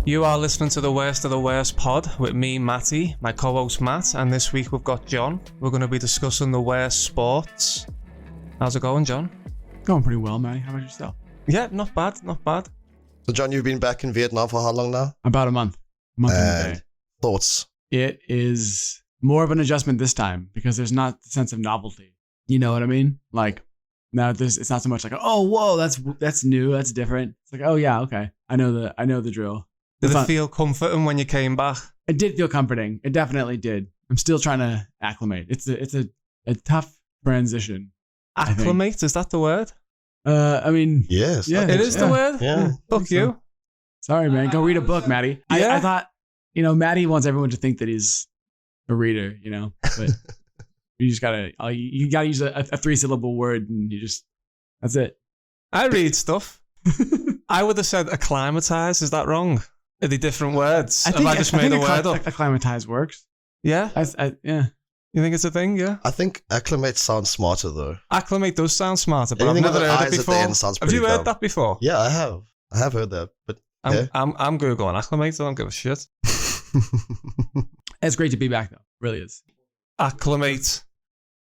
You are listening to the Worst of the Worst pod with me, Matty, my co-host Matt, and this week we've got John. We're going to be discussing the worst sports. How's it going, John? Going pretty well, Matty. How about yourself? Yeah, not bad, not bad. So, John, you've been back in Vietnam for how long now? About a month. A month and a day. Thoughts? It is more of an adjustment this time because there's not the sense of novelty. You know what I mean? Like, now it's not so much like, oh, whoa, that's new, that's different. It's like, oh yeah, okay, I know the drill. Did it feel comforting when you came back? It did feel comforting. It definitely did. I'm still trying to acclimate. It's a tough transition. Acclimate, is that the word? I mean, yes, yeah, it is the word. Yeah, fuck you. So. Sorry, man. Go read a book, Matty. Yeah. I thought, Matty wants everyone to think that he's a reader, but you just gotta use a 3-syllable word, and that's it. I read stuff. I would have said acclimatize. Is that wrong? Are they different words? Have I just made a word up? Acclimatize works. Yeah? Yeah. You think it's a thing? Yeah? I think acclimate sounds smarter, though. Acclimate does sound smarter, but Anything I've never heard it before. Have you heard dumb. that before? Yeah, I have. I have heard that, but yeah. I'm Googling acclimate. I don't give a shit. It's great to be back, though. It really is. Acclimate,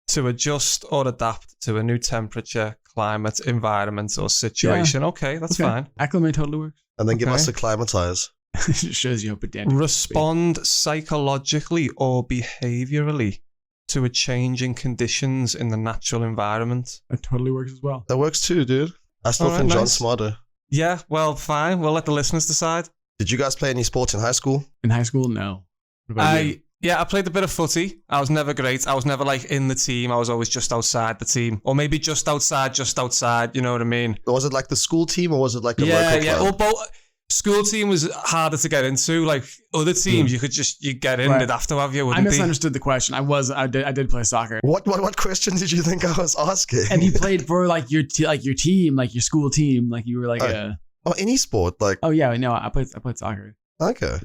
to adjust or adapt to a new temperature, climate, environment, or situation. Yeah. Okay, that's fine. Acclimate totally works. And then give us acclimatize. It just shows you how pedantic. Respond psychologically or behaviorally to a change in conditions in the natural environment. That totally works as well. That works too, dude. I still think John's smarter. Yeah, well, fine. We'll let the listeners decide. Did you guys play any sports in high school? In high school, no. What about you? Yeah, I played a bit of footy. I was never great. I was never like in the team. I was always just outside the team. Or maybe just outside, you know what I mean? Was it like the school team or was it like a local club? Yeah. Well, both. School team was harder to get into. Like other teams, you get in. They'd have to have you. I misunderstood the question. I did play soccer. What question did you think I was asking? And you played for like your team, like your school team, like you were like any sport, like. Oh yeah, no, I played soccer. Okay.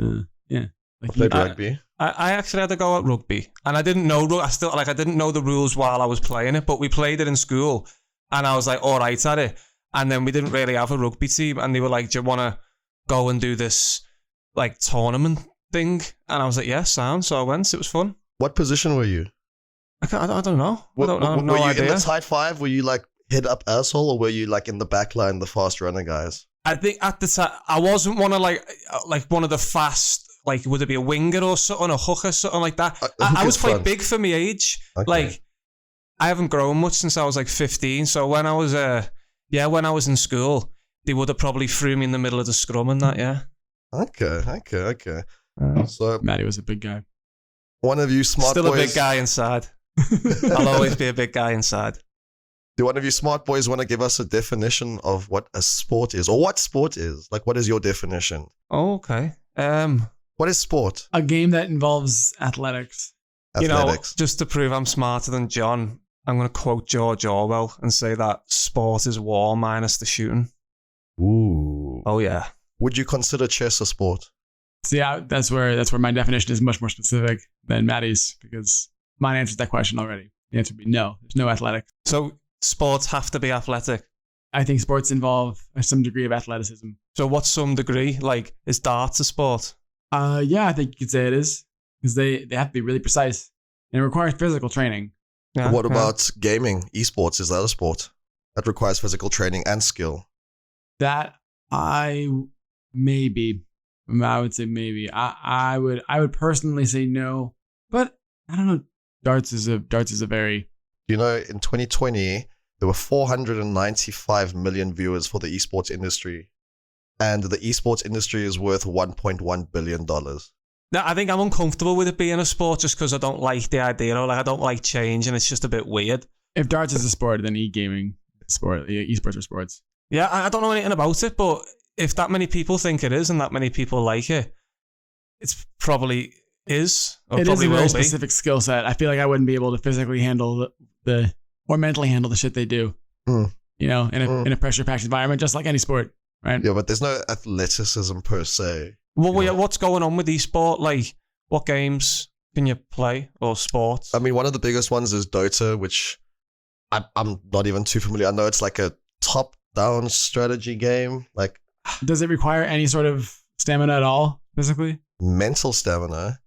Yeah. Like I played rugby. I actually had to go at rugby, and I didn't know. I didn't know the rules while I was playing it, but we played it in school, and I was like, all right at it. And then we didn't really have a rugby team, and they were like, do you want to go and do this like tournament thing? And I was like, yeah, sound. So I went. It was fun. What position were you? I don't know. I have no were you idea. In the tight five? Were you like head up asshole, or were you like in the back line, the fast runner guys? I think at the time I wasn't one of like one of the fast. Like, would it be a winger or something, a hooker, something like that? I was quite big for my age. Okay. Like, I haven't grown much since I was like 15. So when I was in school, they would have probably threw me in the middle of the scrum and that. Yeah. Okay. So Matty was a big guy. One of you smart boys. Still a big guy inside. I'll always be a big guy inside. Do one of you smart boys want to give us a definition of what a sport is, or what sport is? Like, what is your definition? Oh, okay. What is sport? A game that involves athletics. Just to prove I'm smarter than John, I'm going to quote George Orwell and say that sport is war minus the shooting. Ooh. Oh, yeah. Would you consider chess a sport? See, that's where my definition is much more specific than Matty's, because mine answered that question already. The answer would be no. There's no athletics. So sports have to be athletic? I think sports involve some degree of athleticism. So what's some degree? Like, is darts a sport? Yeah, I think you could say it is, because they have to be really precise, and it requires physical training. Yeah, what about gaming? Esports, is that a sport that requires physical training and skill? That I would say maybe. I would personally say no, but I don't know. Darts is a very. In 2020 there were 495 million viewers for the esports industry. And the esports industry is worth $1.1 billion. No, I think I'm uncomfortable with it being a sport just because I don't like the idea. I don't like change, and it's just a bit weird. If darts is a sport, then esports are sports. Yeah, I don't know anything about it, but if that many people think it is and that many people like it, it's probably is. Or it probably is a very will specific skill set. I feel like I wouldn't be able to physically handle or mentally handle the shit they do. In a pressure-packed environment, just like any sport. Right. Yeah, but there's no athleticism per se. Well, what's going on with esport? Like, what games can you play or sports? I mean, one of the biggest ones is Dota, which I'm not even too familiar. I know it's like a top-down strategy game. Like, does it require any sort of stamina at all, physically? Mental stamina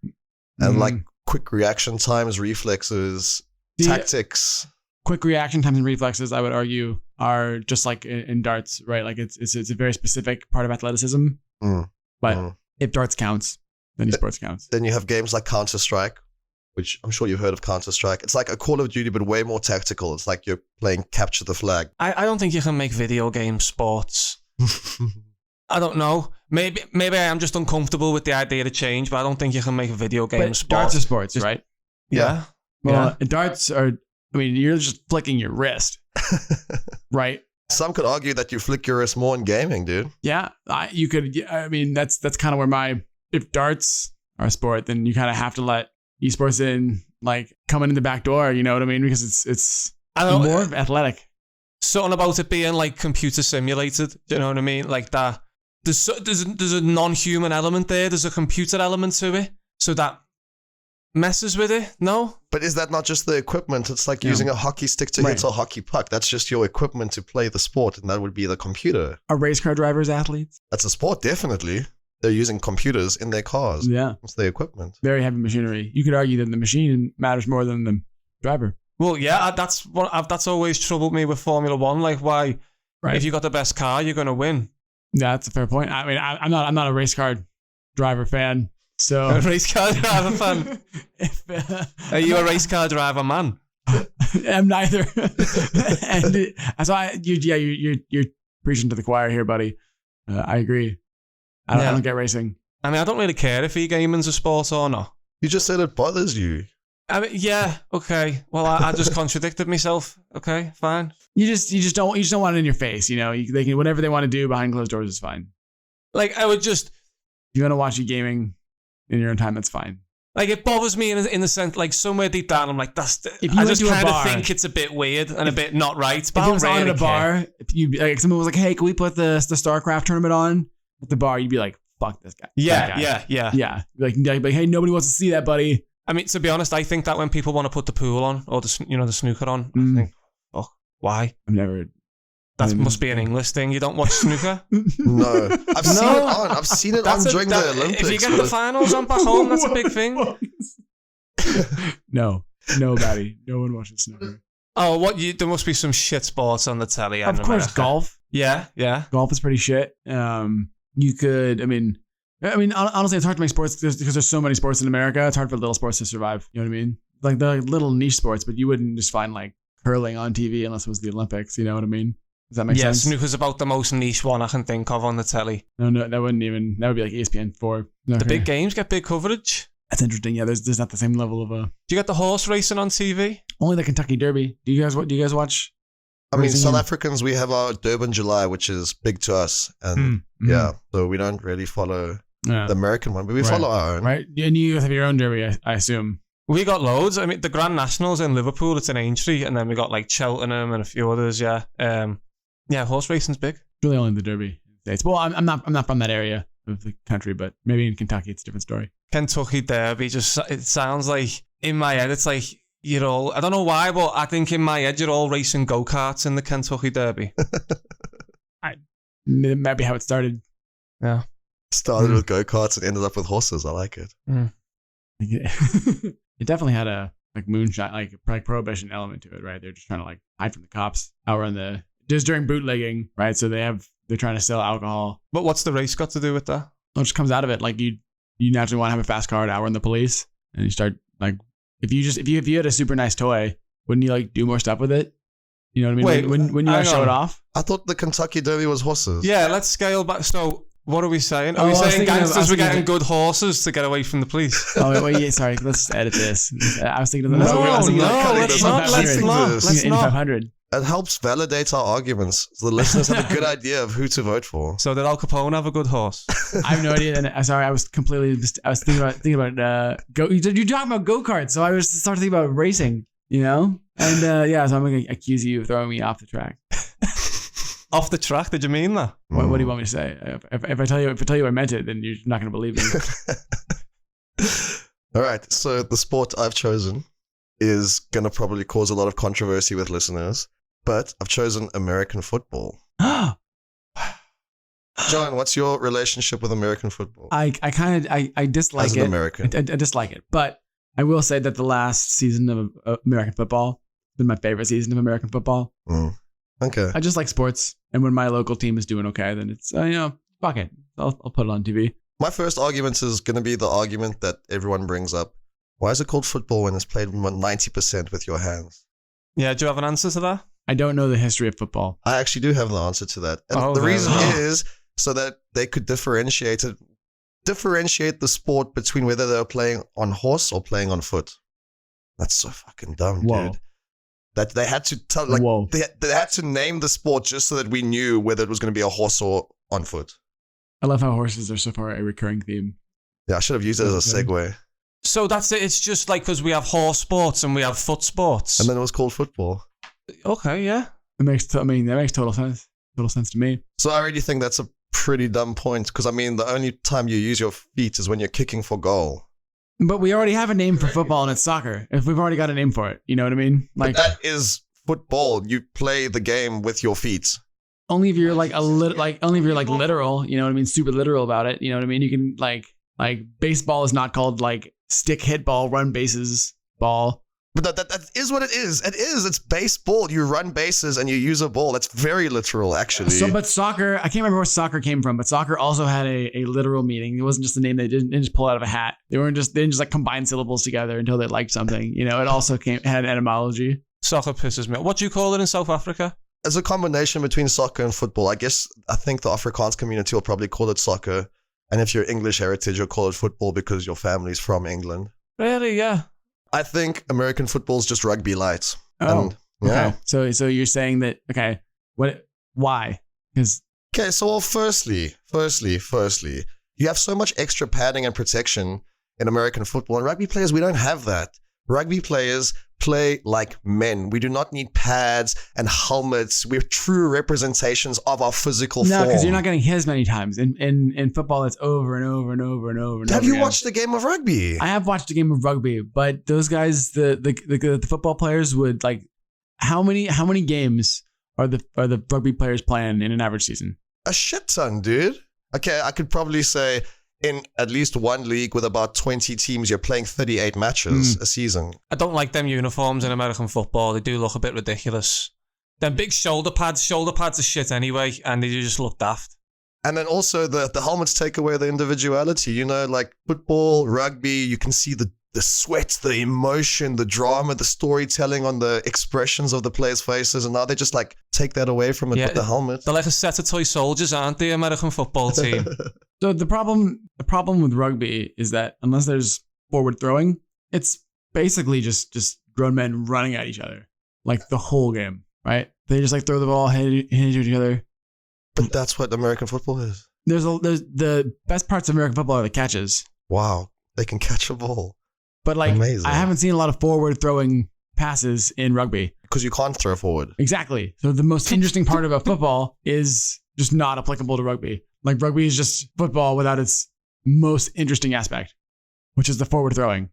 and like quick reaction times, reflexes, tactics. Quick reaction times and reflexes, I would argue, are just like in darts, right? Like it's a very specific part of athleticism. But if darts counts, then esports counts. Then you have games like Counter-Strike, which I'm sure you've heard of Counter-Strike. It's like a Call of Duty, but way more tactical. It's like you're playing capture the flag. I don't think you can make video game sports. I don't know. Maybe I am just uncomfortable with the idea of change, but I don't think you can make a video game sports. Darts are sports, right? Yeah. Well, darts are, I mean, you're just flicking your wrist, right? Some could argue that you flick your wrist more in gaming, dude. Yeah, you could. I mean, that's kind of where if darts are a sport, then you kind of have to let esports in, like coming in the back door. You know what I mean? Because it's more athletic. Something about it being like computer simulated. Do you know what I mean? Like that. There's a non-human element there. There's a computer element to it, so that messes with it. No, but is that not just the equipment? It's like using a hockey stick to hit a hockey puck. That's just your equipment to play the sport, and that would be the computer. Are race car drivers athletes? That's a sport, definitely. They're using computers in their cars. Yeah, it's the equipment. Very heavy machinery. You could argue that the machine matters more than the driver. Well, yeah, that's always troubled me with Formula One. Like, why? Right. If you got the best car, you're going to win. Yeah, that's a fair point. I mean, I'm not a race car driver fan. So a race car driver fan. Are you a race car driver man? I'm neither. And so you're preaching to the choir here, buddy. I agree. I don't get racing. I mean, I don't really care if e-gaming's a sport or not. You just said it bothers you. I mean, yeah, okay. Well, I just contradicted myself. Okay, fine. You just don't want it in your face. You know, they can whatever they want to do behind closed doors is fine. Like, I would just. If you want to watch e-gaming in your own time, that's fine. Like, it bothers me in the sense, like, somewhere deep down, I'm like, I just kind of think it's a bit weird and a bit not right. But if it was on at a bar, if you like, someone was like, "Hey, can we put the StarCraft tournament on at the bar?" You'd be like, "Fuck this guy." Yeah. Like, hey, nobody wants to see that, buddy. I mean, to be honest, I think that when people want to put the pool on or the snooker on, I think, oh, why? That must be an English thing. You don't watch snooker? No. I've seen it on. I've seen it on during the Olympics. If you get the finals on back home, that's a big thing. No, Matty. No one watches snooker. Oh, there must be some shit sports on the telly. Of course, golf. Yeah. Golf is pretty shit. You could, I mean, honestly, it's hard to make sports because there's so many sports in America. It's hard for little sports to survive. You know what I mean? Like the little niche sports, but you wouldn't just find like curling on TV unless it was the Olympics. You know what I mean? Does that make sense? Yeah, snooker's about the most niche one I can think of on the telly. No, that would be like ESPN4. The big games get big coverage. That's interesting. Yeah, there's not the same level of Do you get the horse racing on TV? Only the Kentucky Derby. Do you guys watch? I mean, South Africans, we have our Durban July, which is big to us, and so we don't really follow the American one, but we follow our own. Right, and you guys have your own Derby, I assume. We got loads. I mean, the Grand National's in Liverpool. It's in Aintree, and then we got like Cheltenham and a few others. Yeah. Yeah, horse racing's big. Really only the Derby in the States. Well, I'm not from that area of the country, but maybe in Kentucky it's a different story. Kentucky Derby it sounds like, in my head, it's like you're all, I don't know why, but I think in my head you're all racing go-karts in the Kentucky Derby. It might be how it started. Yeah. Started with go-karts and ended up with horses. I like it. It definitely had a like moonshine, like prohibition element to it, right? They're just trying to like hide from the cops out on just during bootlegging, right? So they're trying to sell alcohol. But what's the race got to do with that? It just comes out of it. Like you naturally want to have a fast car to outrun the police, and you start like if you had a super nice toy, wouldn't you like do more stuff with it? You know what I mean? Wait, when you show it off. I thought the Kentucky Derby was horses. Yeah, let's scale back. So what are we saying? Are we saying gangsters were getting good horses to get away from the police? Oh wait, yeah, sorry. Let's edit this. I was thinking of let's not. 500. It helps validate our arguments, so the listeners have a good idea of who to vote for. So did Al Capone have a good horse? I have no idea. And sorry, I was thinking about you're talking about go-karts, so I was starting to think about racing, you know? And so I'm going to accuse you of throwing me off the track. Off the track? Did you mean that? What do you want me to say? If I tell you I meant it, then you're not going to believe me. All right. So the sport I've chosen is going to probably cause a lot of controversy with listeners, but I've chosen American football. John, what's your relationship with American football? I dislike As an it. American. I dislike it, but I will say that the last season of American football has been my favorite season of American football. Okay. I just like sports, and when my local team is doing okay, then it's fuck it, I'll put it on TV. My first argument is going to be the argument that everyone brings up. Why is it called football when it's played 90% with your hands? Yeah, do you have an answer to that? I don't know the history of football. I actually do have the answer to that. And the reason is so that they could differentiate the sport between whether they're playing on horse or playing on foot. That's so fucking dumb, dude. That they had to tell, like, they had to name the sport just so that we knew whether it was going to be a horse or on foot. I love how horses are so far a recurring theme. Yeah, I should have used it as a segue. So that's it. It's just like because we have horse sports and we have foot sports. And then it was called football. Okay, yeah. That makes total sense. Total sense to me. So I already think that's a pretty dumb point because, I mean, the only time you use your feet is when you're kicking for goal. But we already have a name for football and it's soccer. If we've already got a name for it, you know what I mean? Like, but that is football. You play the game with your feet. Only if you're literal, you know what I mean? Super literal about it. You know what I mean? You can like baseball is not called like stick hit ball, run bases ball. But that is what it is. It is. It's baseball. You run bases and you use a ball. That's very literal, actually. So, but soccer, I can't remember where soccer came from, but soccer also had a literal meaning. It wasn't just a name they didn't just pull out of a hat. They didn't just like combine syllables together until they liked something. You know, it also had etymology. Soccer pisses me off. What do you call it in South Africa? It's a combination between soccer and football. I think the Afrikaans community will probably call it soccer. And if you're English heritage, you'll call it football because your family's from England. Really? Yeah. I think American football is just rugby light. Oh, yeah. Okay. So you're saying that, okay, why? Okay, so well, firstly, you have so much extra padding and protection in American football. And rugby players, we don't have that. Rugby players play like men. We do not need pads and helmets. We're true representations of our physical form. No, because you're not getting hit as many times. In football, it's over and over and over and over. Have you watched a game of rugby? I have watched a game of rugby, but those guys, the football players would like, how many games are the rugby players playing in an average season? A shit ton, dude. Okay, I could probably say in at least one league with about 20 teams, you're playing 38 matches a season. I don't like them uniforms in American football. They do look a bit ridiculous. Them big shoulder pads are shit anyway, and they just look daft. And then also the helmets take away the individuality. You know, like football, rugby, you can see the sweat, the emotion, the drama, the storytelling on the expressions of the players' faces, and now they just like take that away from it with the helmet. They're like a set of toy soldiers, aren't they, American football team? So the problem with rugby is that unless there's forward throwing, it's basically just grown men running at each other like the whole game, right? They just like throw the ball, hit each other. But that's what American football is. There's the best parts of American football are the catches. Wow, they can catch a ball. But like, amazing. I haven't seen a lot of forward throwing passes in rugby because you can't throw forward. Exactly. So the most interesting part about football is just not applicable to rugby. Like rugby is just football without its most interesting aspect, which is the forward throwing.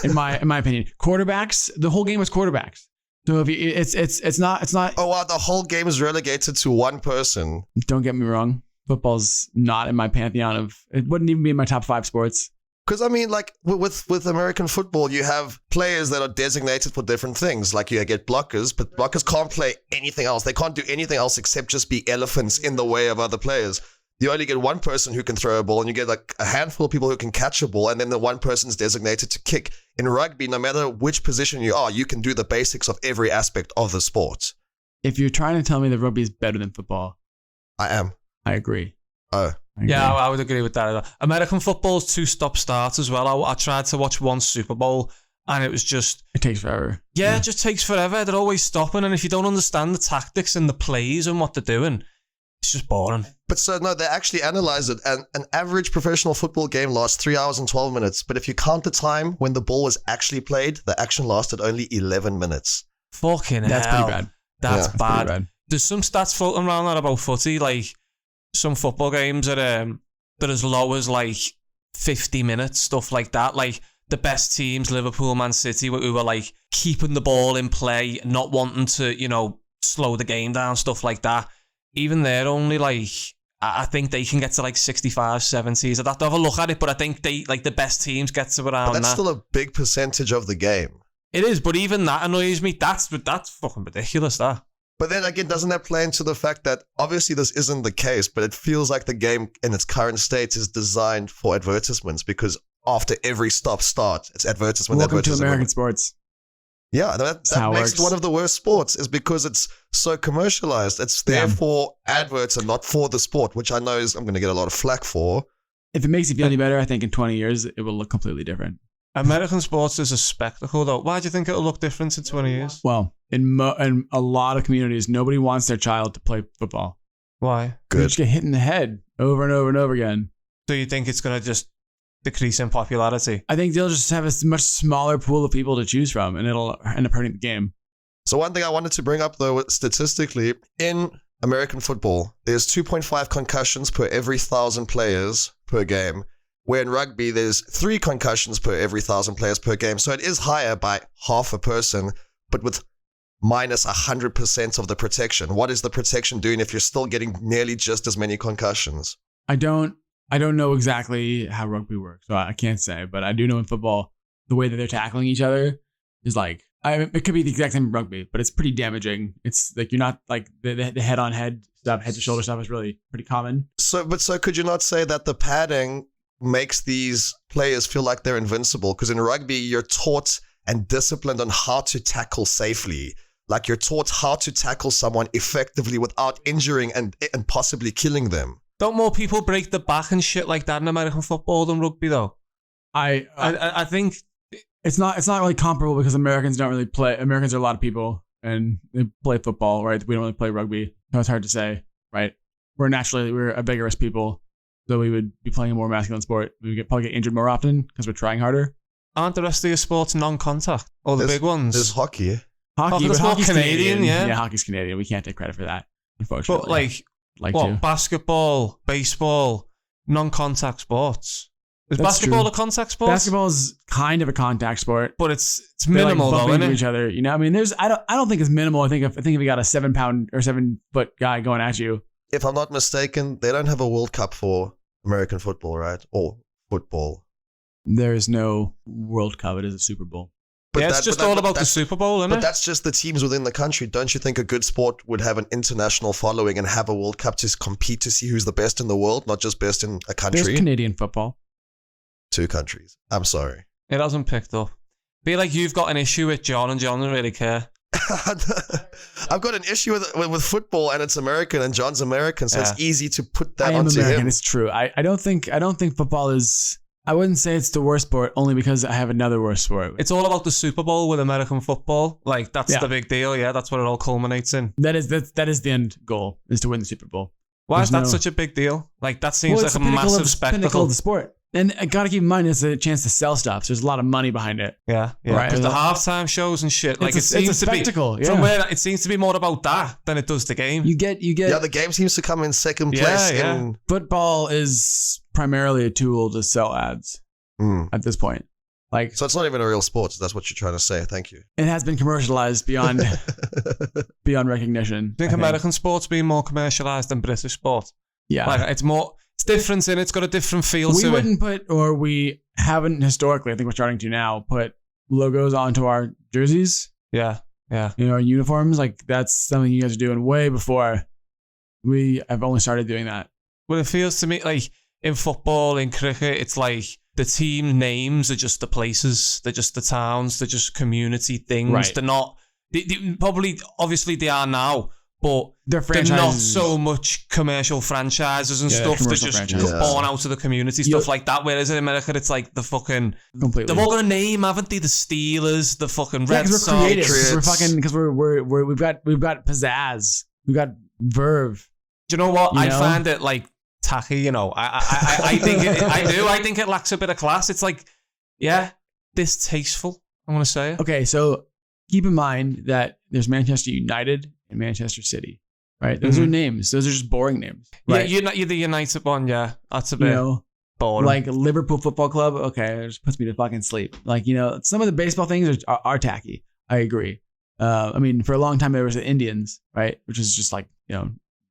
In my opinion, quarterbacks. The whole game is quarterbacks. So if it's not. Oh wow, the whole game is relegated to one person. Don't get me wrong. Football's not in my pantheon of. It wouldn't even be in my top 5 sports. Because, I mean, like, with American football, you have players that are designated for different things. Like, you get blockers, but blockers can't play anything else. They can't do anything else except just be elephants in the way of other players. You only get one person who can throw a ball, and you get, like, a handful of people who can catch a ball, and then the one person's designated to kick. In rugby, no matter which position you are, you can do the basics of every aspect of the sport. If you're trying to tell me that rugby is better than football... I am. I agree. Oh. Yeah, I would agree with that. American football's 2 stop-starts as well. I tried to watch one Super Bowl, and it was just... It takes forever. Yeah, it just takes forever. They're always stopping, and if you don't understand the tactics and the plays and what they're doing, it's just boring. But so, no, they actually analyze it, and an average professional football game lasts 3 hours and 12 minutes. But if you count the time when the ball was actually played, the action lasted only 11 minutes. Fucking hell. That's pretty bad. That's bad. There's some stats floating around that about footy, like... Some football games are as low as like 50 minutes, stuff like that. Like the best teams, Liverpool, Man City, who were like keeping the ball in play, not wanting to, slow the game down, stuff like that. Even they're only like I think they can get to like 65, 70s. I'd have to have a look at it, but I think they like the best teams get to around But that's that. still a big percentage of the game. It is, but even that annoys me. That's fucking ridiculous, that. But then again, doesn't that play into the fact that obviously this isn't the case, but it feels like the game in its current state is designed for advertisements, because after every stop-start, it's advertisement. Welcome to American sports. Yeah, that makes it one of the worst sports, is because it's so commercialized. It's there for adverts and not for the sport, which I know I'm going to get a lot of flack for. If it makes you feel any better, I think in 20 years, it will look completely different. American sports is a spectacle, though. Why do you think it'll look different in 20 years? Well, in a lot of communities, nobody wants their child to play football. Why? Good. They just get hit in the head over and over and over again. So you think it's going to just decrease in popularity? I think they'll just have a much smaller pool of people to choose from, and it'll end up hurting the game. So one thing I wanted to bring up, though, statistically, in American football, there's 2.5 concussions per every 1,000 players per game, where in rugby, there's 3 concussions per every 1,000 players per game. So it is higher by half a person, but with minus 100% of the protection. What is the protection doing if you're still getting nearly just as many concussions? I don't know exactly how rugby works, so I can't say, but I do know in football, the way that they're tackling each other is like, it could be the exact same in rugby, but it's pretty damaging. It's like, you're not like the head-on-head stuff, head-to-shoulder stuff is really pretty common. So could you not say that the padding makes these players feel like they're invincible? Because in rugby, you're taught and disciplined on how to tackle safely. Like, you're taught how to tackle someone effectively without injuring and possibly killing them. Don't more people break the back and shit like that in American football than rugby, though? I think it's not really comparable, because Americans don't really play. Americans are a lot of people and they play football, right? We don't really play rugby, so it's hard to say, right? We're a vigorous people, so we would be playing a more masculine sport. We would probably get injured more often because we're trying harder. Aren't the rest of your sports non-contact? Or the big ones? There's hockey. Hockey, but hockey's Canadian, yeah? Yeah, hockey's Canadian. We can't take credit for that, unfortunately. But what, basketball, baseball, non-contact sports? Is basketball a contact sport? Basketball is kind of a contact sport, but it's minimal, though, isn't it? Each other, you know. I mean, I don't think it's minimal. I think if you got a 7-pound or 7-foot guy going at you. If I'm not mistaken, they don't have a World Cup for American football, right? Or football. There is no World Cup. It is a Super Bowl. But it's just all about the Super Bowl, isn't it? But that's just the teams within the country. Don't you think a good sport would have an international following and have a World Cup to compete to see who's the best in the world, not just best in a country? There's Canadian football. 2 countries. I'm sorry. It hasn't picked up. Be like you've got an issue with John, and John doesn't really care. I've got an issue with football, and it's American, and John's American, so it's easy to put that onto American, him. It's true. I don't think football is. I wouldn't say it's the worst sport, only because I have another worst sport. It's all about the Super Bowl with American football. Like, that's the big deal. Yeah, that's what it all culminates in. That is the end goal, is to win the Super Bowl. Why is that such a big deal? Like, that seems like a massive spectacle. Pinnacle of the sport. And I gotta keep in mind, it's a chance to sell stuff. So there's a lot of money behind it. Yeah. Right? Because the halftime shows and shit. Like, it's a spectacle. From where it seems to be more about that than it does the game. You get. Yeah, the game seems to come in second place. Yeah. Football is primarily a tool to sell ads at this point. Like, so it's not even a real sport. That's what you're trying to say. Thank you. It has been commercialized beyond recognition. I think American sports being more commercialized than British sport. Yeah, like it's different in it. It's got a different feel to it. We wouldn't we haven't historically, I think we're starting to now, put logos onto our jerseys. Yeah. You know, our uniforms. Like, that's something you guys are doing way before we have only started doing that. Well, it feels to me like in football, in cricket, it's like the team names are just the places. They're just the towns. They're just community things. Right. They're not... Probably, obviously they are now, but they're not so much commercial franchises and stuff. They're just born out of the community, stuff like that. Whereas in America, it's like the fucking... Completely. They've all got a name, haven't they? The Steelers, the fucking Red Sox. We're creative. We're fucking... Because we've got pizzazz. We've got verve. Do you know what? I find it like tacky, you know. I think I think it lacks a bit of class. It's like, distasteful, I'm going to say it. Okay, so keep in mind that there's Manchester United and Manchester City, right? Those are names. Those are just boring names. Right? Yeah, you're the United one, yeah. That's a bit boring. Like Liverpool Football Club, okay, it just puts me to fucking sleep. Like, some of the baseball things are tacky. I agree. I mean, for a long time, there was the Indians, right? Which is just like,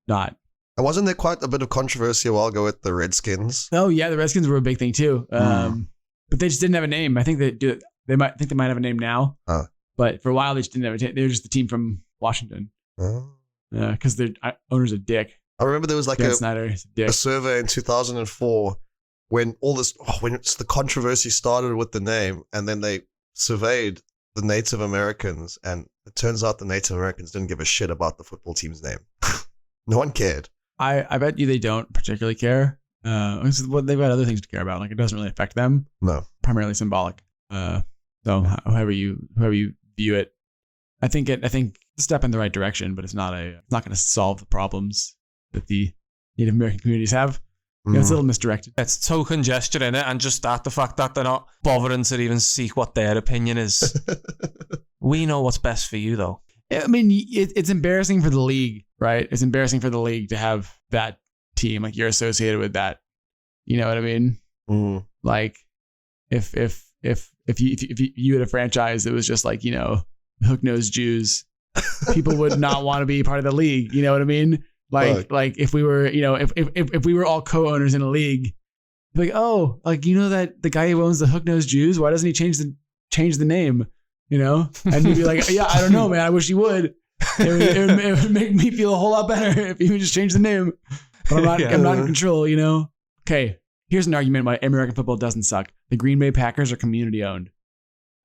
not And wasn't there quite a bit of controversy a while ago with the Redskins? Oh yeah, the Redskins were a big thing too. But they just didn't have a name. I think they might have a name now. But for a while they just didn't have a name. They were just the team from Washington. Because their owner's a dick. I remember there was like a survey in 2004 when when the controversy started with the name, and then they surveyed the Native Americans, and it turns out the Native Americans didn't give a shit about the football team's name. No one cared. I bet you they don't particularly care. They've got other things to care about. Like, it doesn't really affect them. No. Primarily symbolic. So however you view it, I think it's a step in the right direction, but it's not going to solve the problems that the Native American communities have. It's a little misdirected. It's token gesture in it, and just the fact that they're not bothering to even seek what their opinion is. We know what's best for you, though. I mean, it's embarrassing for the league, right? It's embarrassing for the league to have that team, like, you're associated with that. You know what I mean? Like, if you had a franchise that was just like, hook-nosed Jews, people would not want to be part of the league. You know what I mean? Like if we were, if we were all co-owners in a league, like, oh, like, that the guy who owns the hook-nosed Jews, why doesn't he change the name? And you'd be like, yeah, I don't know, man. I wish he would. It would make me feel a whole lot better if he would just change the name. But I'm not in control, Okay, here's an argument why American football doesn't suck. The Green Bay Packers are community owned.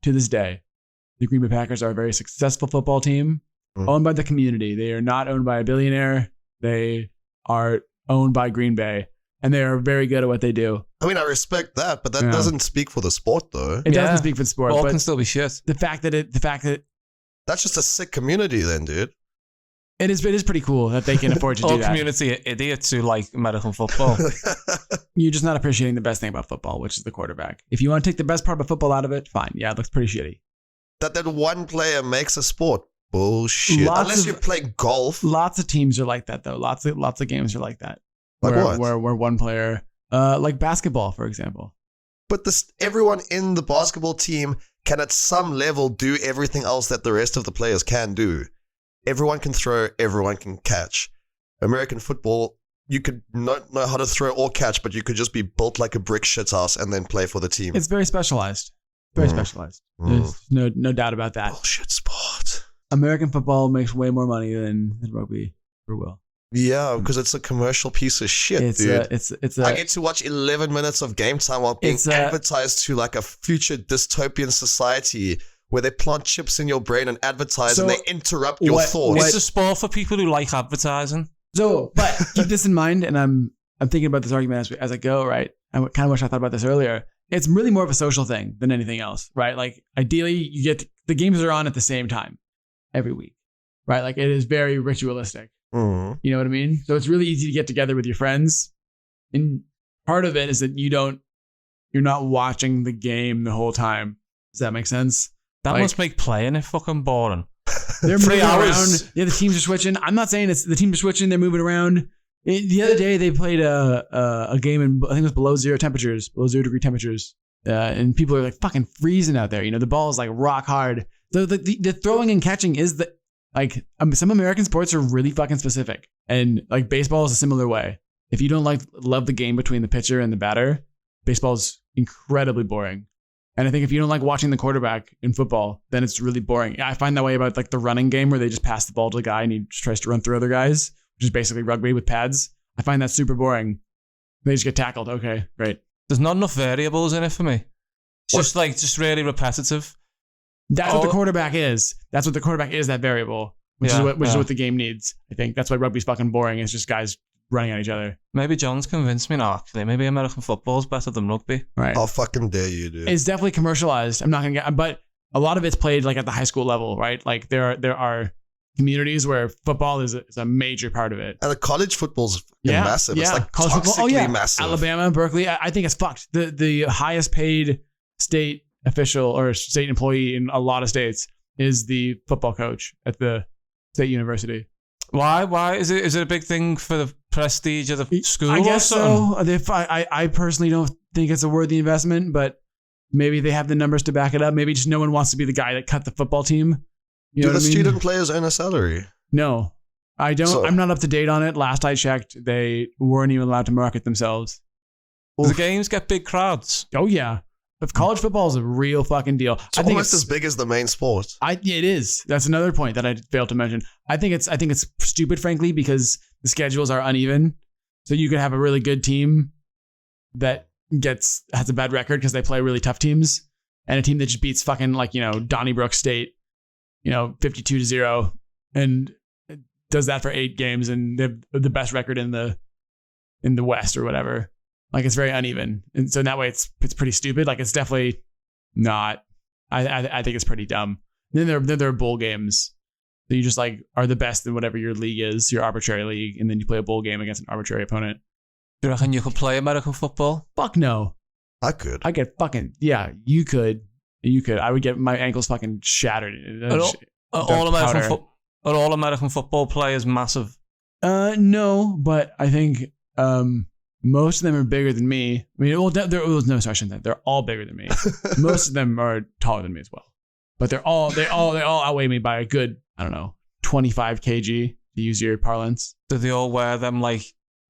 To this day, the Green Bay Packers are a very successful football team, owned by the community. They are not owned by a billionaire. They are owned by Green Bay, and they are very good at what they do. I mean, I respect that, but that doesn't speak for the sport, though. It doesn't speak for the sport. Ball can still be shit. The fact that that's just a sick community, then, dude. It is pretty cool that they can afford to do that. All community idiots who like American football. You're just not appreciating the best thing about football, which is the quarterback. If you want to take the best part of football out of it, fine. Yeah, it looks pretty shitty. That one player makes a sport. Bullshit. Unless you play golf. Lots of teams are like that, though. Lots of games are like that. Like what? Where one player, like basketball, for example. But everyone in the basketball team can at some level do everything else that the rest of the players can do. Everyone can throw, everyone can catch. American football, you could not know how to throw or catch, but you could just be built like a brick shithouse and then play for the team. It's very specialized. Very specialized. There's no doubt about that. Bullshit sport. American football makes way more money than rugby ever will. Yeah, because it's a commercial piece of shit, dude. I get to watch 11 minutes of game time while being advertised to like a future dystopian society where they plant chips in your brain and advertise and they interrupt your thoughts. It's a sport for people who like advertising. So, but keep this in mind, and I'm thinking about this argument as I go, right? I kind of wish I thought about this earlier. It's really more of a social thing than anything else, right? Like, ideally, you get the games are on at the same time every week, right? Like, it is very ritualistic. You know what I mean? So it's really easy to get together with your friends. And part of it is that you're not watching the game the whole time. Does that make sense? That must make playing it fucking boring. They're moving around. Yeah, the teams are switching. I'm not saying the teams are switching. They're moving around. The other day they played a game in, I think it was below 0 degree temperatures. And people are like fucking freezing out there. The ball is like rock hard. So the throwing and catching is some American sports are really fucking specific, and like baseball is a similar way. If you don't love the game between the pitcher and the batter, baseball is incredibly boring. And I think if you don't like watching the quarterback in football, then it's really boring. I find that way about like the running game where they just pass the ball to the guy and he just tries to run through other guys, which is basically rugby with pads. I find that super boring. They just get tackled. Okay, great. There's not enough variables in it for me. It's just really repetitive. That's what the quarterback is. That's what the quarterback is, that variable, which is what the game needs. I think that's why rugby's fucking boring. It's just guys running at each other. Maybe John's convinced me now, actually. Maybe American football's better than rugby. Right. I'll fucking dare you, dude. It's definitely commercialized. I'm not going to get, but a lot of it's played like at the high school level, right? Like there are communities where football is a major part of it. And the college football's massive. It's like college football. Massive. Alabama, Berkeley. I think it's fucked. The highest paid state official or state employee in a lot of states is the football coach at the state university. Why is it a big thing for the prestige of the school? I guess so. I personally don't think it's a worthy investment, but maybe they have the numbers to back it up. Maybe just no one wants to be the guy that cut the football team. Do the student players earn a salary? No. I'm not up to date on it. Last I checked, they weren't even allowed to market themselves. Does the games get big crowds? Oh yeah. If college football is a real fucking deal. It's almost as big as the main sport. It is. That's another point that I failed to mention. I think it's stupid, frankly, because the schedules are uneven. So you could have a really good team that has a bad record because they play really tough teams, and a team that just beats fucking Donnybrook State, 52-0, and does that for 8 games, and they're the best record in the West or whatever. Like, it's very uneven, and so in that way it's pretty stupid. Like, it's definitely not. I think it's pretty dumb. Then there are bowl games. So you just are the best in whatever your league is, your arbitrary league, and then you play a bowl game against an arbitrary opponent. Do you reckon you could play American football? Fuck no. I could. I get fucking you could. You could. I would get my ankles fucking shattered. Are all American football players massive? No, but I think most of them are bigger than me. I mean, I shouldn't say. They're all bigger than me. Most of them are taller than me as well. But they all outweigh me by a good, 25 kg, to use your parlance. Do they all wear them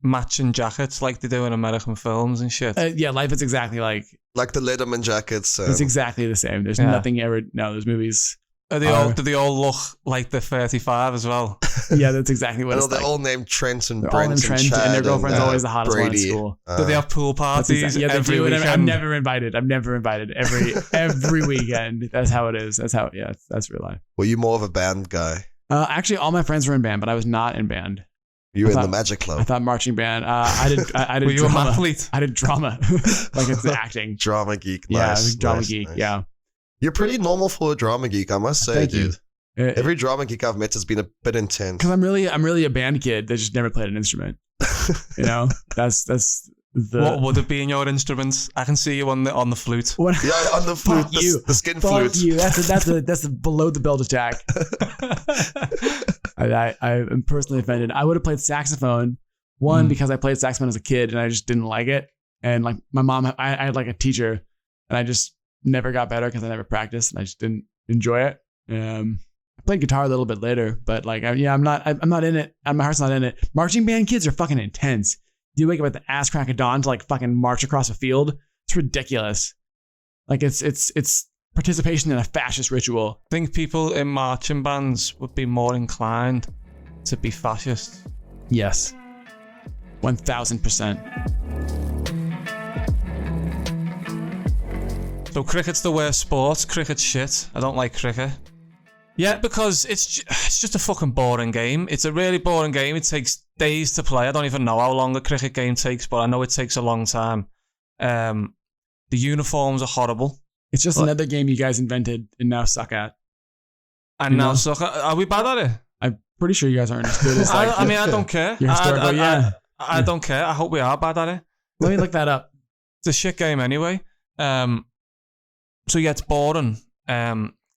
matching jackets like they do in American films and shit? Yeah, life is exactly like the Letterman jackets. It's exactly the same. There's nothing ever. No, those movies. Do they all look like they're 35 as well? Yeah, that's exactly what it's like. They're all named Trent and They're Brent all named Trent, and Chad, and their girlfriend's always the hottest Brady. one at school. Do they have pool parties every weekend? I'm never invited. Every weekend. That's how it is. That's real life. Were you more of a band guy? Actually, all my friends were in band, but I was not in band. You were in the Magic Club. I thought marching band. I did. Were you drama. an athlete? I did drama, it's acting. Drama geek. Yeah, nice, drama nice, geek. nice. Yeah. You're pretty normal for a drama geek, I must say, Thank you. dude. Every drama geek I've met has been a bit intense. Because I'm really a band kid that just never played an instrument. That's the. What would it be in your instruments? I can see you on the flute. Yeah, on the flute, the skin flute. You. That's a below the belt attack. I am personally offended. I would have played saxophone. One, because I played saxophone as a kid and I just didn't like it. And my mom, I had a teacher, and I just never got better because I never practiced and I just didn't enjoy it. I played guitar a little bit later, but I'm not in it. My heart's not in it. Marching band kids are fucking intense. You wake up at the ass crack of dawn to fucking march across a field. It's ridiculous. It's participation in a fascist ritual. I think people in marching bands would be more inclined to be fascist. Yes. 1000%. So cricket's the worst sport. Cricket's shit. I don't like cricket. Yeah, because it's just a fucking boring game. It's a really boring game. It takes days to play. I don't even know how long a cricket game takes, but I know it takes a long time. The uniforms are horrible. It's just another game you guys invented and now suck at. Are we bad at it? I'm pretty sure you guys aren't as good as I don't care. I don't care. I hope we are bad at it. Let me look that up. It's a shit game anyway. So yeah, it's boring.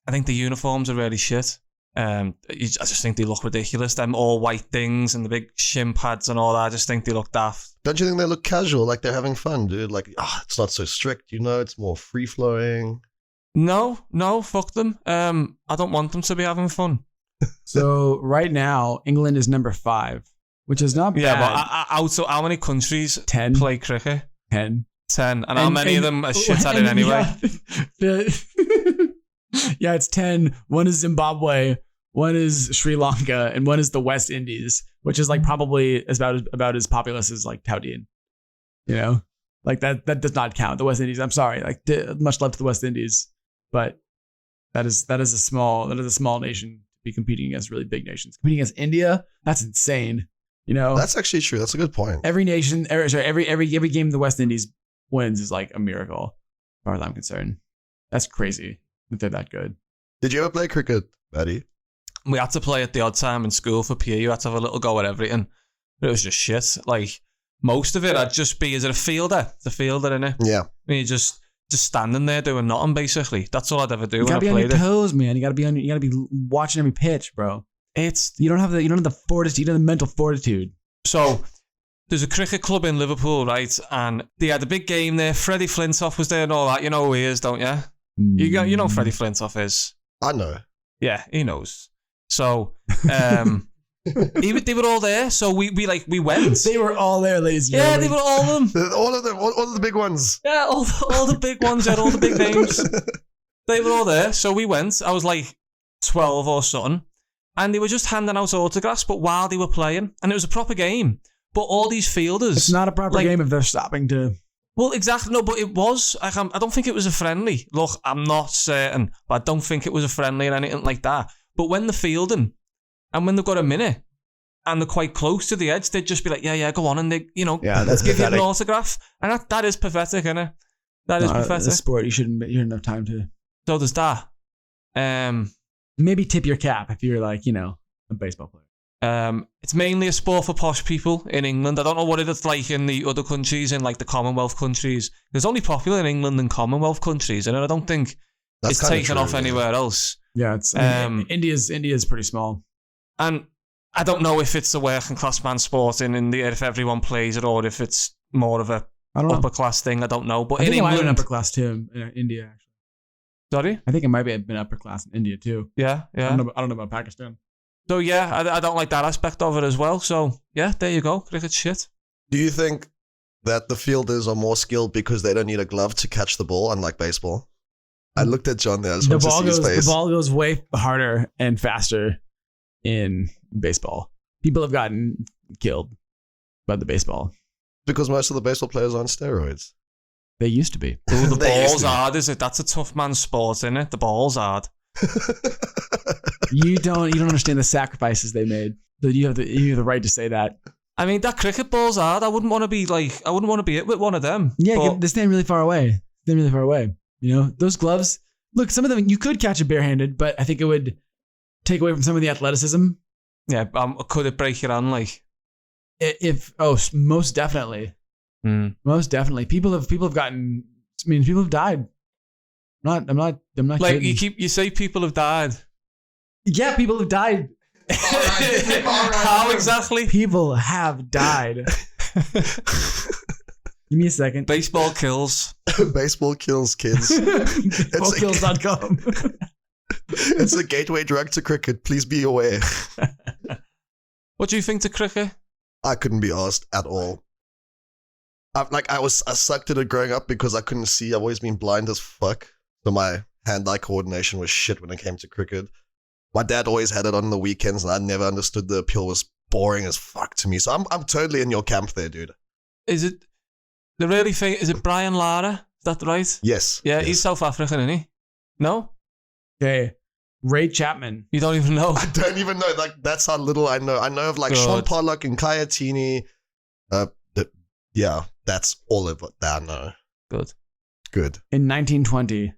I think the uniforms are really shit. I just think they look ridiculous. Them all white things and the big shin pads and all that. I just think they look daft. Don't you think they look casual? Like they're having fun, dude. It's not so strict, it's more free flowing. No, fuck them. I don't want them to be having fun. So right now, England is number 5, which is not bad. Yeah, but so how many countries 10 play cricket? 10. And how many of them are shit at it anyway? Yeah, it's 10. One is Zimbabwe, one is Sri Lanka, and one is the West Indies, which is probably about as populous as Taudin. That does not count. The West Indies. I'm sorry. Much love to the West Indies, but that is a small nation to be competing against really big nations. Competing against India, that's insane. That's actually true. That's a good point. Every nation, every game the West Indies wins is a miracle, as far as I'm concerned. That's crazy that they're that good. Did you ever play cricket, Matty? We had to play at the odd time in school for PE. You had to have a little go at everything, but it was just shit. Most of it, I'd just be, is it a fielder? It's a fielder, innit? Yeah. I mean, you're just standing there doing nothing, basically. That's all I'd ever do. You gotta be on your toes, man. You gotta be watching every pitch, bro. You don't have the fortitude, you don't have the mental fortitude. So there's a cricket club in Liverpool, right? And they had a big game there. Freddie Flintoff was there and all that. You know who he is, don't you? You know who Freddie Flintoff is. I know. Yeah, he knows. So They were all there, so we went. They were all there, ladies and Yeah, gentlemen. they were all of them. All of them, all of the big ones. Yeah, all the big ones, all the big names. They were all there, so we went. I was like 12 or something, and they were just handing out autographs, but while they were playing, and it was a proper game. But all these fielders... It's not a proper game if they're stopping to... Well, exactly. No, but it was. I don't think it was a friendly. Look, I'm not certain, but I don't think it was a friendly or anything like that. But when they're fielding, and when they've got a minute, and they're quite close to the edge, they'd just be like, yeah, go on, and they, that's give you pathetic. an autograph. And that is pathetic, isn't it? That is pathetic. It's a sport. You shouldn't have time to... So there's that. Maybe tip your cap if you're like, a baseball player. It's mainly a sport for posh people in England. I don't know what it's like in the other countries, in like the Commonwealth countries. It's only popular in England and Commonwealth countries, and I don't think it's taken off anywhere else. Yeah, it's India's pretty small. And I don't know if it's a working class man sport in India, if everyone plays it, or if it's more of a upper class thing. I don't know. But I think in England, it might have been upper class too in India. Actually, sorry, I think it might have been upper class in India too. Yeah. I don't know about Pakistan. So yeah, I don't like that aspect of it as well. So yeah, there you go. Cricket shit. Do you think that the fielders are more skilled because they don't need a glove to catch the ball, unlike baseball? I looked at John there. I just wanted to see his face. The ball goes way harder and faster in baseball. People have gotten killed by the baseball. Because most of the baseball players are on steroids. They used to be. Ooh, the ball's hard, is it? That's a tough man's sport, isn't it? The ball's hard. You don't understand the sacrifices they made. So you have the right to say that. I mean, that cricket ball's hard. I wouldn't want to be it with one of them. Yeah, they stand really far away. Those gloves. Look, some of them you could catch it barehanded, but I think it would take away from some of the athleticism. Yeah, could it break your hand? Like, most definitely. Most definitely. People have gotten. I mean, people have died. I'm not like kidding. you say people have died. Yeah, people have died. All right. How exactly? People have died. Give me a second. Baseball kills. Baseball kills kids. Baseballkills.com. It's a gateway drug to cricket. Please be aware. What do you think to cricket? I couldn't be asked at all. I sucked at it growing up because I couldn't see. I've always been blind as fuck. So my hand-eye coordination was shit when it came to cricket. My dad always had it on the weekends, and I never understood the appeal. It was boring as fuck to me. So I'm totally in your camp there, dude. Is it the really thing? Is it Brian Lara? Is that right? Yes. Yeah, yes. He's South African, isn't he? No? Okay. Ray Chapman. You don't even know? I don't even know. Like, that's how little I know. I know of like Sean Pollock and Kayatini. Yeah, that's all of that I know. Good. In 1920,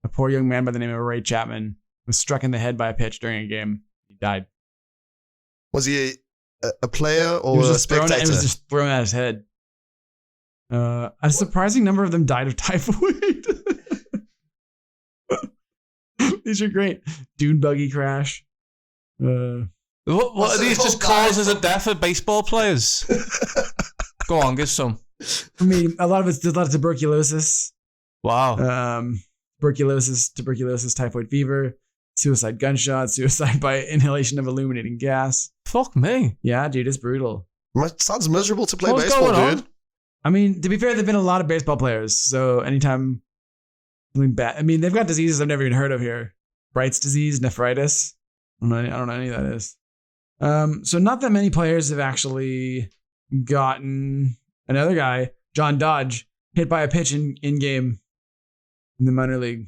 a poor young man by the name of Ray Chapman was struck in the head by a pitch during a game. He died. Was he a player or a spectator? It was just thrown at his head. A surprising number of them died of typhoid. These are great. Dune buggy crash. What are these just causes of death for baseball players? Go on, give some. I mean, a lot of tuberculosis. Wow. Tuberculosis, typhoid fever, suicide gunshot, suicide by inhalation of illuminating gas. Fuck me. Yeah, dude, it's brutal. It sounds miserable to play baseball, dude. I mean, to be fair, there've been a lot of baseball players, so anytime something bad. I mean, they've got diseases I've never even heard of here. Bright's disease, nephritis. I don't know any of that is. So not that many players have actually gotten another guy, John Dodge, hit by a pitch in game in the minor league.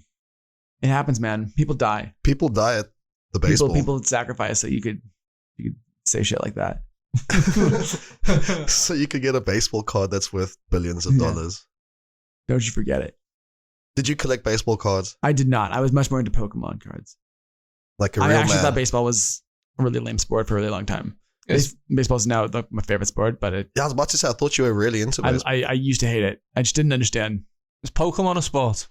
It happens, man. People die. People die at the baseball. People sacrifice so you could say shit like that. So you could get a baseball card that's worth billions of dollars. Don't you forget it. Did you collect baseball cards? I did not. I was much more into Pokemon cards. Like a real man. I actually thought baseball was a really lame sport for a really long time. Baseball is now my favorite sport, but I was about to say, I thought you were really into baseball. I used to hate it. I just didn't understand. Is Pokemon a sport?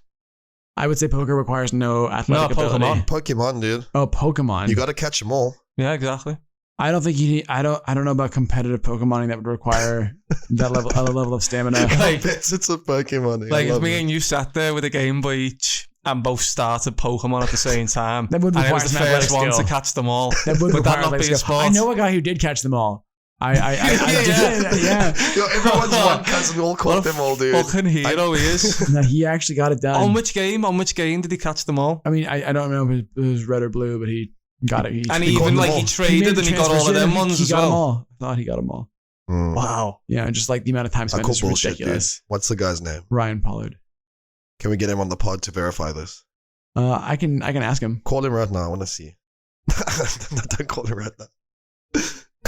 I would say poker requires no athletic ability. Pokemon, dude. Oh, Pokemon. You got to catch them all. Yeah, exactly. I don't think you need. I don't know about competitive Pokemoning that would require that level of stamina. Like, it's a Pokemon. Like if me and you sat there with a Game Boy each, and both started Pokemon at the same time. That would require and it was the first one to catch them all. That would that not be a sport? I know a guy who did catch them all. I did. Yo, everyone's one because we all caught them all, dude. Fucking hero he is. No, he actually got it done. On which game did he catch them all? I mean, I don't know if it was red or blue, but he got it. He traded and he got all of them ones as well. I thought he got them all. Wow. Yeah, just like the amount of time spent is ridiculous. Dude. What's the guy's name? Ryan Pollard. Can we get him on the pod to verify this? I can ask him. Call him right now. I want to see. Don't call him right now.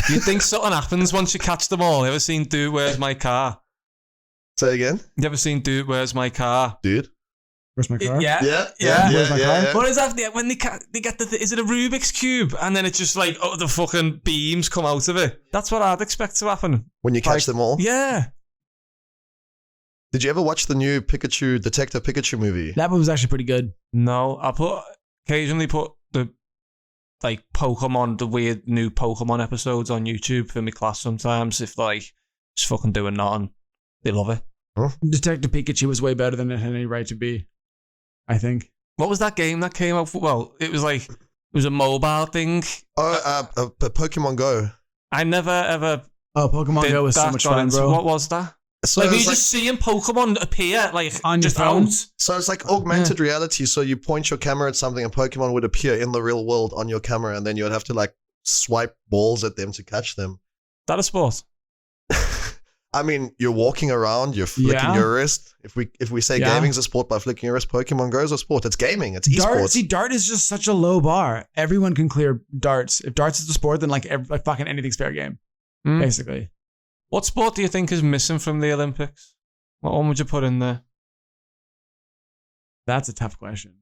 Do you think something happens once you catch them all? You ever seen Dude, Where's My Car? Say again? You ever seen Dude, Where's My Car? Dude? Where's my car? Yeah. Where's my car? What is that? When they get is it a Rubik's Cube? And then it's just like, the fucking beams come out of it. That's what I'd expect to happen. When you catch them all? Yeah. Did you ever watch the new Detective Pikachu movie? That one was actually pretty good. No, I occasionally put the Pokemon, the weird new Pokemon episodes on YouTube for my class sometimes. If just fucking doing nothing, they love it. Huh? Detective Pikachu was way better than it had any right to be, I think. What was that game that came out? Well, it was a mobile thing. Pokemon Go. I never ever. Oh, Pokemon Go was so much fun, bro. What was that? So you just seeing Pokemon appear on just your phone. Out. So it's like augmented reality. So you point your camera at something and Pokemon would appear in the real world on your camera, and then you would have to swipe balls at them to catch them. That a sport? I mean, you're walking around, you're flicking your wrist. If we say gaming's a sport by flicking your wrist, Pokemon Go is a sport. It's gaming. It's esports. Dart is just such a low bar. Everyone can clear darts. If darts is a sport, then fucking anything's fair game, basically. What sport do you think is missing from the Olympics? What one would you put in there? That's a tough question.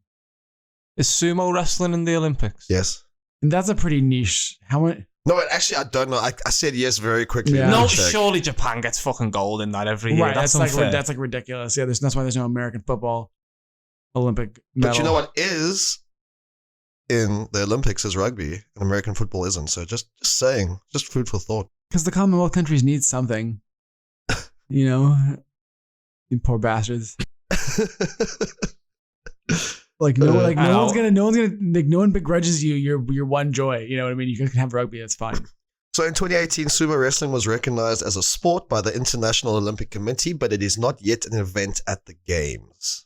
Is sumo wrestling in the Olympics? Yes. And that's a pretty niche. How much? No, actually, I don't know. I said yes very quickly. Yeah. No, surely Japan gets fucking gold in that every year. Right, that's ridiculous. Yeah, that's why there's no American football Olympic medal. But you know what is in the Olympics is rugby, and American football isn't. So just saying, just food for thought. Because the Commonwealth countries need something, you poor bastards. No one begrudges you your one joy. You know what I mean? You can have rugby. That's fine. So in 2018, sumo wrestling was recognized as a sport by the International Olympic Committee, but it is not yet an event at the Games.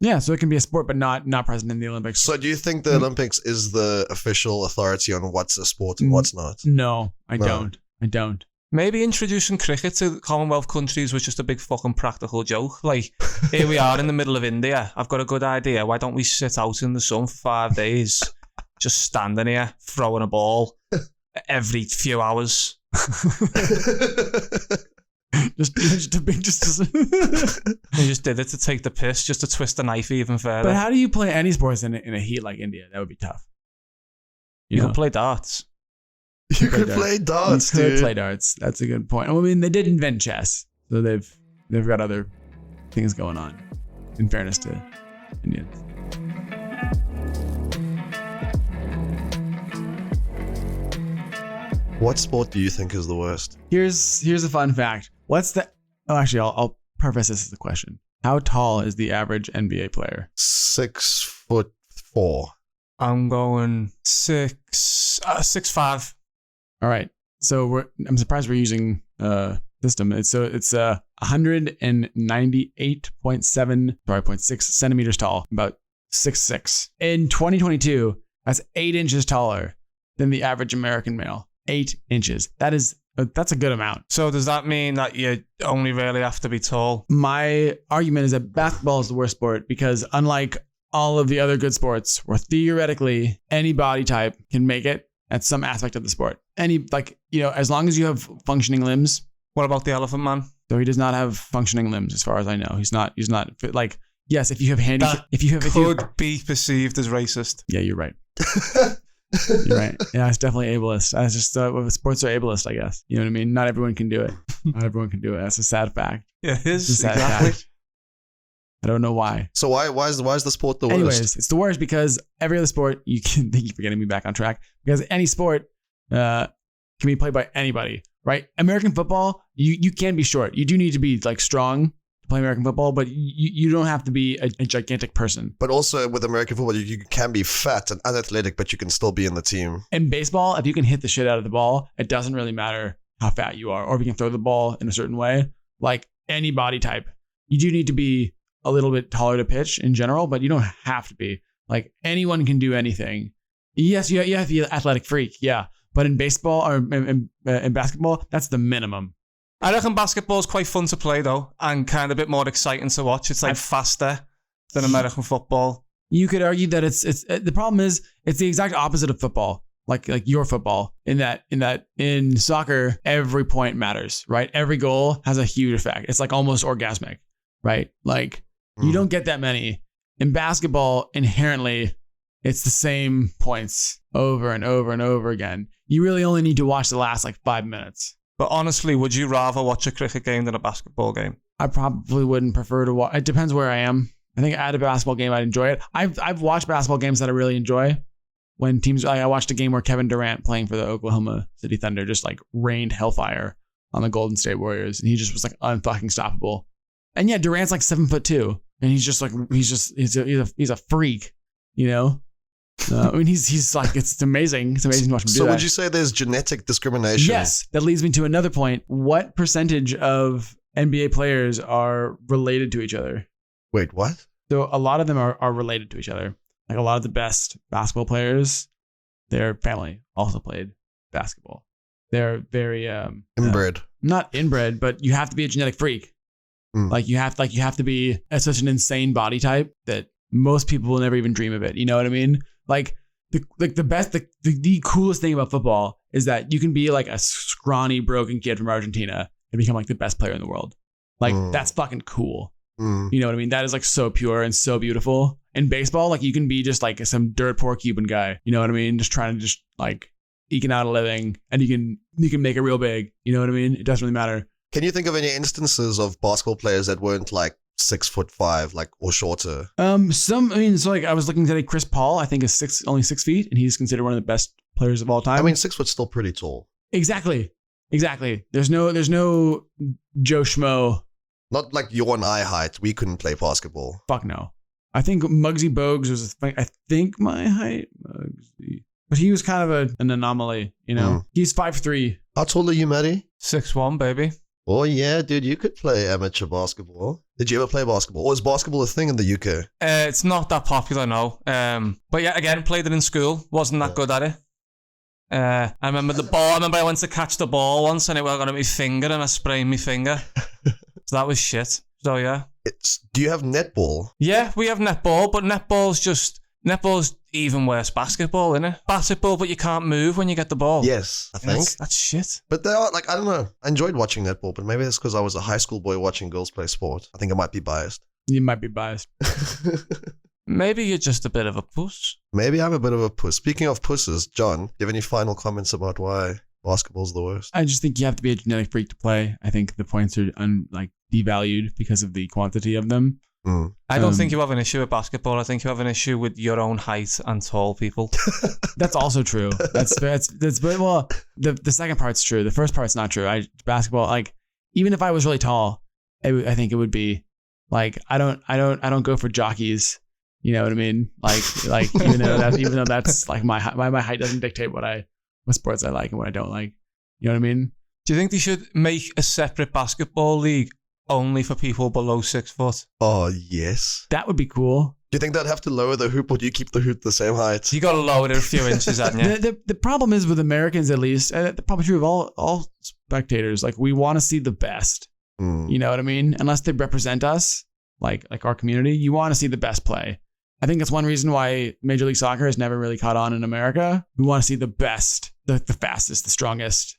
Yeah, so it can be a sport, but not present in the Olympics. So do you think the Olympics is the official authority on what's a sport and what's not? No, I don't. Maybe introducing cricket to Commonwealth countries was just a big fucking practical joke. Here we are in the middle of India. I've got a good idea. Why don't we sit out in the sun for 5 days, just standing here, throwing a ball every few hours? They just did it to take the piss, just to twist the knife even further. But how do you play any sports in a heat like India? That would be tough. You can play darts. You could play darts, dude. You could play darts. That's a good point. I mean, they did invent chess, so they've got other things going on. In fairness to Indians. What sport do you think is the worst? Here's a fun fact. I'll preface this as a question. How tall is the average NBA player? 6'4". I'm going 6'5". All right. So I'm surprised we're using system. It's 198.6 centimeters tall, about 6'6". In 2022, that's 8 inches taller than the average American male. 8 inches. That's a good amount. So does that mean that you only really have to be tall? My argument is that basketball is the worst sport because unlike all of the other good sports where theoretically any body type can make it at some aspect of the sport. As long as you have functioning limbs. What about the Elephant Man? So he does not have functioning limbs as far as I know. He's not yes, if you have could be perceived as racist. Yeah, you're right. You're right. Yeah, it's definitely ableist. I just sports are ableist, I guess. You know what I mean? Not everyone can do it. That's a sad fact. Yeah, it is. It's a sad fact. I don't know why. So why is the sport the worst? Anyways, it's the worst because every other sport thank you for getting me back on track. Because any sport can be played by anybody, right? American football, you can be short. You do need to be strong to play American football, but you don't have to be a gigantic person. But also with American football, you can be fat and unathletic, but you can still be in the team. In baseball, if you can hit the shit out of the ball, it doesn't really matter how fat you are, or if you can throw the ball in a certain way. Like any body type, you do need to be a little bit taller to pitch in general, but you don't have to be. Like anyone can do anything. Yes, you have to be an athletic freak, yeah. But in baseball or in basketball, that's the minimum. I reckon basketball is quite fun to play though, and kind of a bit more exciting to watch. It's like faster than American football. You could argue that it's the problem is it's the exact opposite of football. Like your football, in that in soccer, every point matters, right? Every goal has a huge effect. It's like almost orgasmic, right? Like you don't get that many. In basketball, inherently, it's the same points over and over and over again. You really only need to watch the last like 5 minutes. But honestly, would you rather watch a cricket game than a basketball game? I probably wouldn't prefer to watch. It depends where I am. I think at a basketball game, I'd enjoy it. I've watched basketball games that I really enjoy. When teams, I watched a game where Kevin Durant playing for the Oklahoma City Thunder just like rained hellfire on the Golden State Warriors, and he just was like unfucking stoppable. And yeah, Durant's like 7'2", and he's a freak, you know. I mean, he's like, it's amazing. It's amazing to watch him do that. So would you say there's genetic discrimination? Yes. That leads me to another point. What percentage of NBA players are related to each other? Wait, what? So a lot of them are related to each other. Like a lot of the best basketball players, their family also played basketball. They're very inbred. Not inbred, but you have to be a genetic freak. Like you have to be such an insane body type that most people will never even dream of it. You know what I mean? Like the coolest thing about football is that you can be like a scrawny, broken kid from Argentina and become like the best player in the world. Like that's fucking cool. You know what I mean? That is like so pure and so beautiful. In baseball, like you can be just like some dirt poor Cuban guy. You know what I mean? Just trying to just like eking out a living, and you can make it real big. You know what I mean? It doesn't really matter. Can you think of any instances of basketball players that weren't like 6'5", like or shorter? So like I was looking today, Chris Paul, I think is only 6 feet, and he's considered one of the best players of all time. I mean, 6 foot's still pretty tall. Exactly. There's no Joe Schmo. Not like your and I height. We couldn't play basketball. Fuck no. I think Muggsy Bogues was, I think my height, Muggsy. But he was kind of an anomaly, you know. He's 5'3". How tall are you, Matty? 6'1", baby. Oh yeah, dude, you could play amateur basketball. Did you ever play basketball? Or is basketball a thing in the UK? It's not that popular, no. But yeah, again, played it in school. Wasn't that good at it. I remember the ball. I remember I went to catch the ball once and it went on my finger and I sprained my finger. So that was shit. So yeah. Do you have netball? Yeah, we have netball, but netball's even worse basketball, isn't it? Basketball, but you can't move when you get the ball. Yes, I think. That's shit. But they are, like, I don't know. I enjoyed watching netball, but maybe it's because I was a high school boy watching girls play sport. I think I might be biased. You might be biased. Maybe you're just a bit of a puss. Maybe I'm a bit of a puss. Speaking of pusses, John, do you have any final comments about why basketball's the worst? I just think you have to be a genetic freak to play. I think the points are devalued because of the quantity of them. I don't think you have an issue with basketball. I think you have an issue with your own height and tall people. That's also true. That's very well. The second part's true. The first part's not true. Basketball, like, even if I was really tall, I think it would be like I don't go for jockeys. You know what I mean? Like even though that's like my height doesn't dictate what sports I like and what I don't like. You know what I mean? Do you think they should make a separate basketball league only for people below 6 foot? Oh, yes. That would be cool. Do you think they'd have to lower the hoop, or do you keep the hoop the same height? You got to lower it a few inches, haven't you? The problem is with Americans, at least, the problem true of all spectators, like, we want to see the best. You know what I mean? Unless they represent us, like our community, you want to see the best play. I think that's one reason why Major League Soccer has never really caught on in America. We want to see the best, the fastest, the strongest,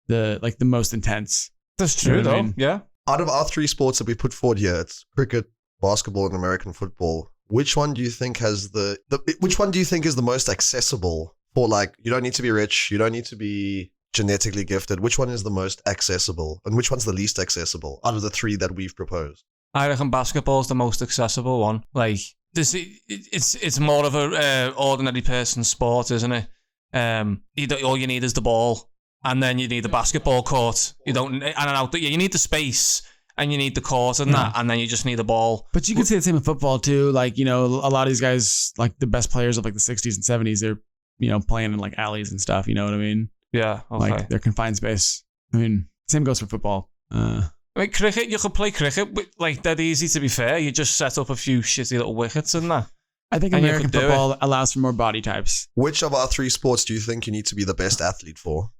the most intense. That's true, though. I mean? Yeah. Out of our 3 sports that we put forward here, it's cricket, basketball, and American football. Which one do you think has which one do you think is the most accessible for, like, you don't need to be rich, you don't need to be genetically gifted? Which one is the most accessible, and which one's the least accessible out of the 3 that we've proposed? I reckon basketball is the most accessible one. Like, it's more of a ordinary person's sport, isn't it? All you need is the ball. And then you need the basketball court. You need the space, and you need the court and that, and then you just need the ball. But you could say the same in football too. Like, you know, a lot of these guys, like the best players of like the 60s and 70s, they're, you know, playing in like alleys and stuff. You know what I mean? Yeah. Okay. Like they're confined space. I mean, same goes for football. I mean, cricket, you could play cricket, but like dead easy to be fair. You just set up a few shitty little wickets and that. I think American football allows for more body types. Which of our 3 sports do you think you need to be the best athlete for?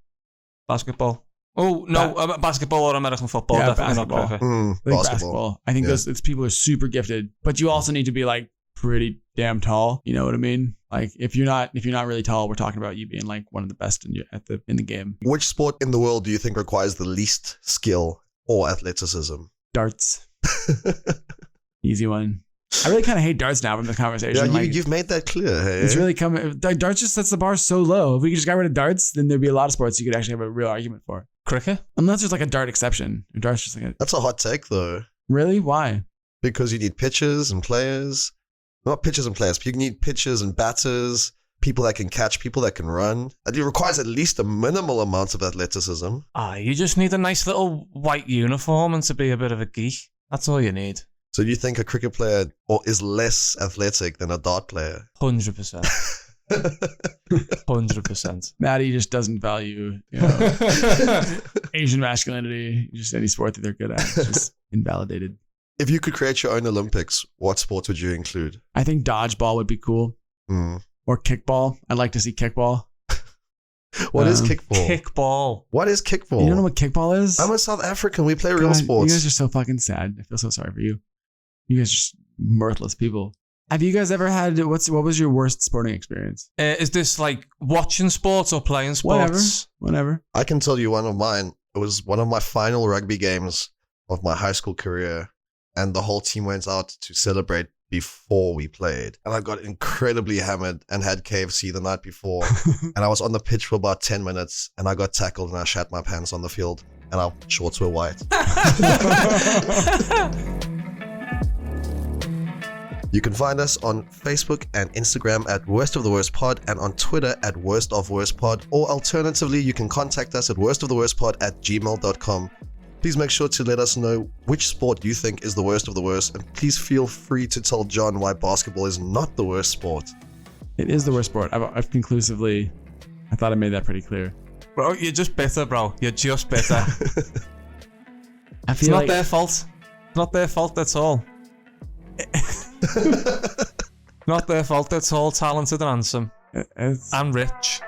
Basketball. Oh, no, basketball or American football. Yeah, definitely basketball. not cricket. Basketball. I think those people are super gifted, but you also need to be like pretty damn tall. You know what I mean? Like if you're not really tall, we're talking about you being like one of the best in the game. Which sport in the world do you think requires the least skill or athleticism? Darts. Easy one. I really kind of hate darts now from the conversation. Yeah, you've made that clear. Hey? It's really coming. Darts just sets the bar so low. If we just got rid of darts, then there'd be a lot of sports you could actually have a real argument for. Cricket? Unless there's like a dart exception. Dart's just like That's a hot take though. Really? Why? Because you need pitchers and players. Not pitchers and players, but you need pitchers and batters, people that can catch, people that can run. And it requires at least a minimal amount of athleticism. You just need a nice little white uniform and to be a bit of a geek. That's all you need. So do you think a cricket player is less athletic than a dart player? 100%. 100%. Matty just doesn't value, you know, Asian masculinity. Just any sport that they're good at. It's just invalidated. If you could create your own Olympics, what sports would you include? I think dodgeball would be cool. Or kickball. I'd like to see kickball. What is kickball? Kickball. What is kickball? You don't know what kickball is? I'm a South African. We play real sports. You guys are so fucking sad. I feel so sorry for you. You guys are just mirthless people. Have you guys ever had, what was your worst sporting experience? Is this like watching sports or playing sports? Whatever. I can tell you one of mine. It was one of my final rugby games of my high school career. And the whole team went out to celebrate before we played. And I got incredibly hammered and had KFC the night before. And I was on the pitch for about 10 minutes and I got tackled and I shat my pants on the field and our shorts were white. You can find us on Facebook and Instagram at Worst of the Worst Pod and on Twitter at Worst of Worst Pod. Or alternatively, you can contact us at worstoftheworstpod@gmail.com. Please make sure to let us know which sport you think is the worst of the worst, and please feel free to tell John why basketball is not the worst sport. It is the worst sport. I've conclusively, I thought I made that pretty clear. Bro, you're just bitter, bro. You're just bitter. It's not their fault. It's not their fault, that's all. Not their fault, that's all. Talented and handsome. And rich.